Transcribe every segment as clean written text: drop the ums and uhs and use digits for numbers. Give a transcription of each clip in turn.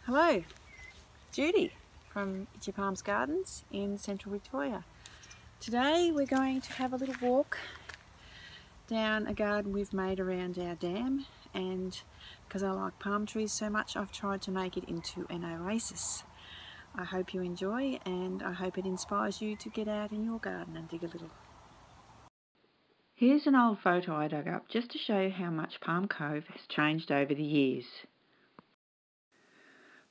Hello, Judy from Itchy Palms Gardens in Central Victoria. Today we're going to have a little walk down a garden we've made around our dam, and because I like palm trees so much, I've tried to make it into an oasis. I hope you enjoy, and I hope it inspires you to get out in your garden and dig a little. Here's an old photo I dug up just to show you how much Palm Cove has changed over the years.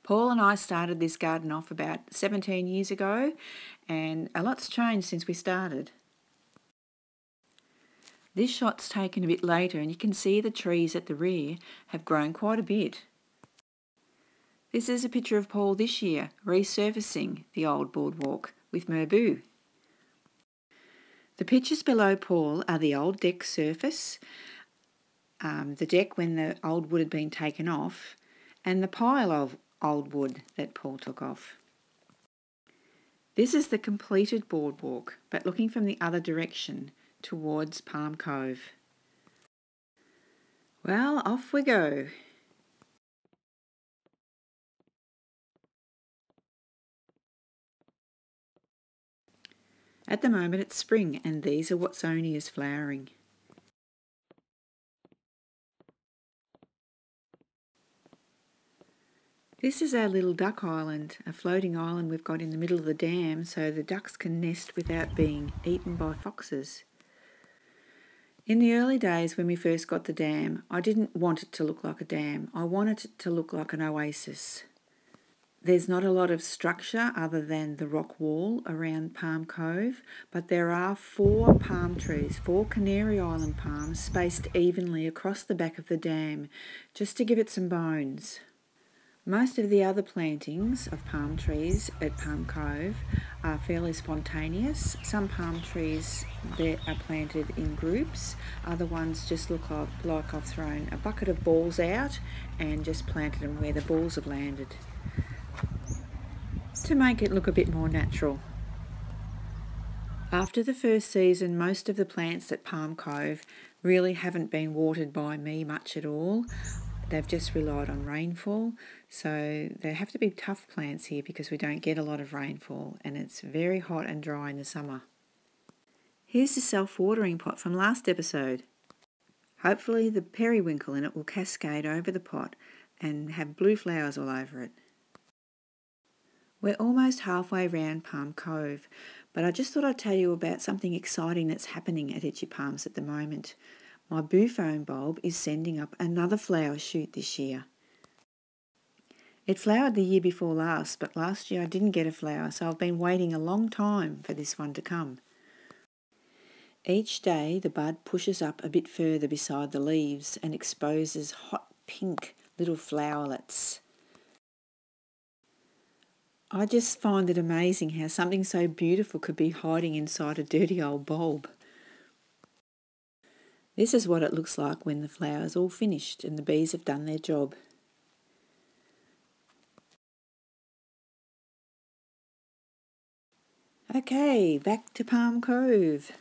Paul and I started this garden off about 17 years ago, and a lot's changed since we started. This shot's taken a bit later, and you can see the trees at the rear have grown quite a bit. This is a picture of Paul this year, resurfacing the old boardwalk with Merbau. The pictures below Paul are the old deck surface, the deck when the old wood had been taken off, and the pile of old wood that Paul took off. This is the completed boardwalk, but looking from the other direction towards Palm Cove. Well, off we go. At the moment it's spring, and these are Watsonias flowering. This is our little duck island, a floating island we've got in the middle of the dam so the ducks can nest without being eaten by foxes. In the early days when we first got the dam, I didn't want it to look like a dam. I wanted it to look like an oasis. There's not a lot of structure other than the rock wall around Palm Cove, but there are 4 palm trees, 4 Canary Island palms spaced evenly across the back of the dam, just to give it some bones. Most of the other plantings of palm trees at Palm Cove are fairly spontaneous. Some palm trees that are planted in groups, other ones just look like I've thrown a bucket of balls out and just planted them where the balls have landed, to make it look a bit more natural. After the first season, most of the plants at Palm Cove really haven't been watered by me much at all. They've just relied on rainfall, so they have to be tough plants here because we don't get a lot of rainfall and it's very hot and dry in the summer. Here's the self-watering pot from last episode. Hopefully the periwinkle in it will cascade over the pot and have blue flowers all over it. We're almost halfway round Palm Cove, but I just thought I'd tell you about something exciting that's happening at Itchy Palms at the moment. My bouffon bulb is sending up another flower shoot this year. It flowered the year before last, but last year I didn't get a flower, so I've been waiting a long time for this one to come. Each day the bud pushes up a bit further beside the leaves and exposes hot pink little flowerlets. I just find it amazing how something so beautiful could be hiding inside a dirty old bulb. This is what it looks like when the flower's all finished and the bees have done their job. Okay, back to Palm Cove.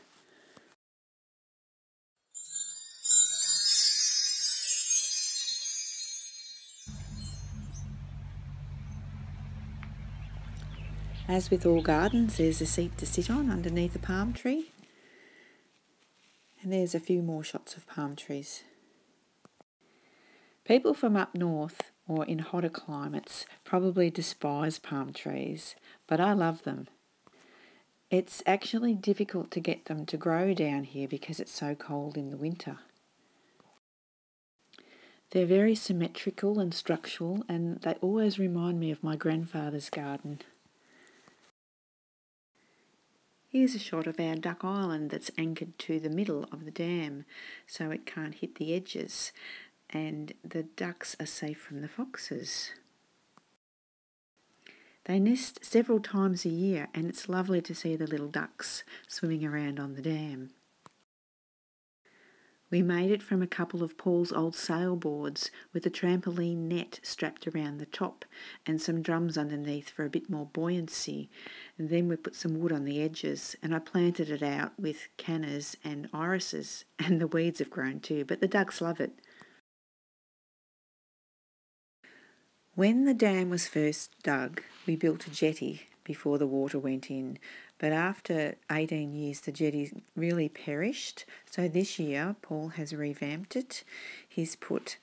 As with all gardens, there's a seat to sit on underneath a palm tree. And there's a few more shots of palm trees. People from up north or in hotter climates probably despise palm trees, but I love them. It's actually difficult to get them to grow down here because it's so cold in the winter. They're very symmetrical and structural, and they always remind me of my grandfather's garden. Here's a shot of our duck island that's anchored to the middle of the dam so it can't hit the edges, and the ducks are safe from the foxes. They nest several times a year, and it's lovely to see the little ducks swimming around on the dam. We made it from a couple of Paul's old sailboards with a trampoline net strapped around the top and some drums underneath for a bit more buoyancy. And then we put some wood on the edges, and I planted it out with cannas and irises, and the weeds have grown too, but the ducks love it. When the dam was first dug, we built a jetty before the water went in, but after 18 years the jetty really perished. So this year Paul has revamped it. He's put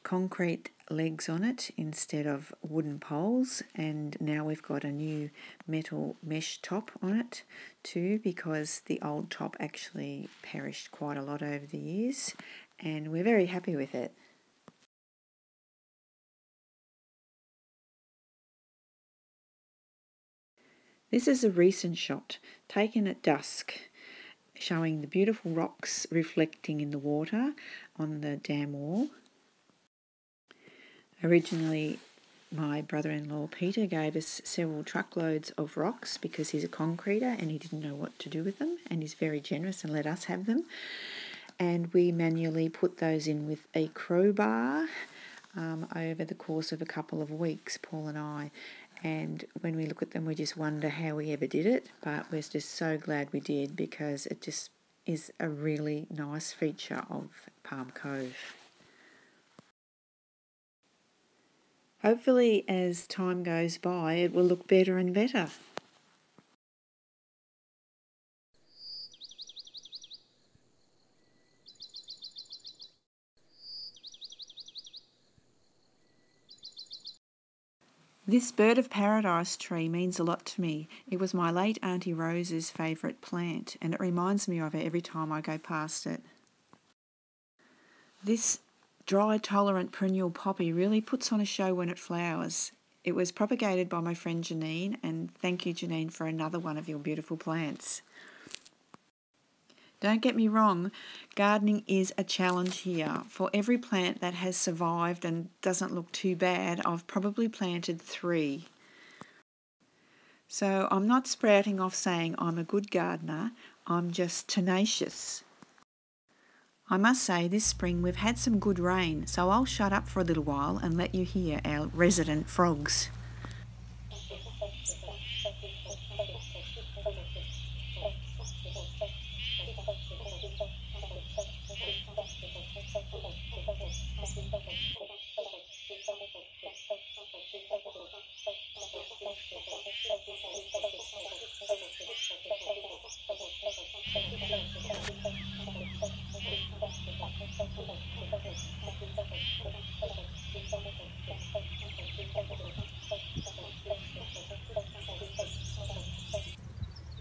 concrete legs on it instead of wooden poles, and now we've got a new metal mesh top on it too, because the old top actually perished quite a lot over the years, and we're very happy with it. This is a recent shot taken at dusk, showing the beautiful rocks reflecting in the water on the dam wall. Originally, my brother-in-law Peter gave us several truckloads of rocks because he's a concreter and he didn't know what to do with them, and he's very generous and let us have them. And we manually put those in with a crowbar over the course of a couple of weeks, Paul and I. And when we look at them, we just wonder how we ever did it, but we're just so glad we did, because it just is a really nice feature of Palm Cove. Hopefully, as time goes by, it will look better and better. This bird of paradise tree means a lot to me. It was my late Auntie Rose's favourite plant, and it reminds me of her every time I go past it. This dry-tolerant perennial poppy really puts on a show when it flowers. It was propagated by my friend Janine, and thank you, Janine, for another one of your beautiful plants. Don't get me wrong, gardening is a challenge here. For every plant that has survived and doesn't look too bad, I've probably planted 3. So I'm not sprouting off saying I'm a good gardener, I'm just tenacious. I must say, this spring we've had some good rain, so I'll shut up for a little while and let you hear our resident frogs.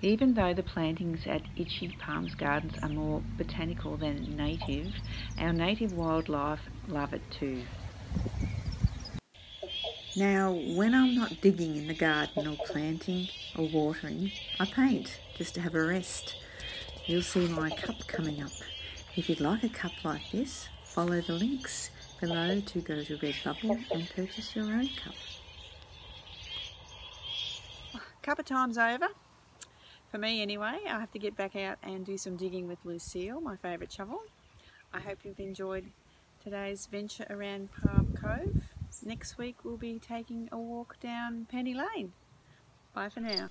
Even though the plantings at Itchy Palms Gardens are more botanical than native, our native wildlife love it too. Now, when I'm not digging in the garden or planting or watering, I paint just to have a rest. You'll see my cup coming up. If you'd like a cup like this, follow the links below to go to Redbubble and purchase your own cup. Cuppa time's over. For me anyway. I have to get back out and do some digging with Lucille, my favourite shovel. I hope you've enjoyed today's venture around Palm Cove. Next week we'll be taking a walk down Penny Lane. Bye for now.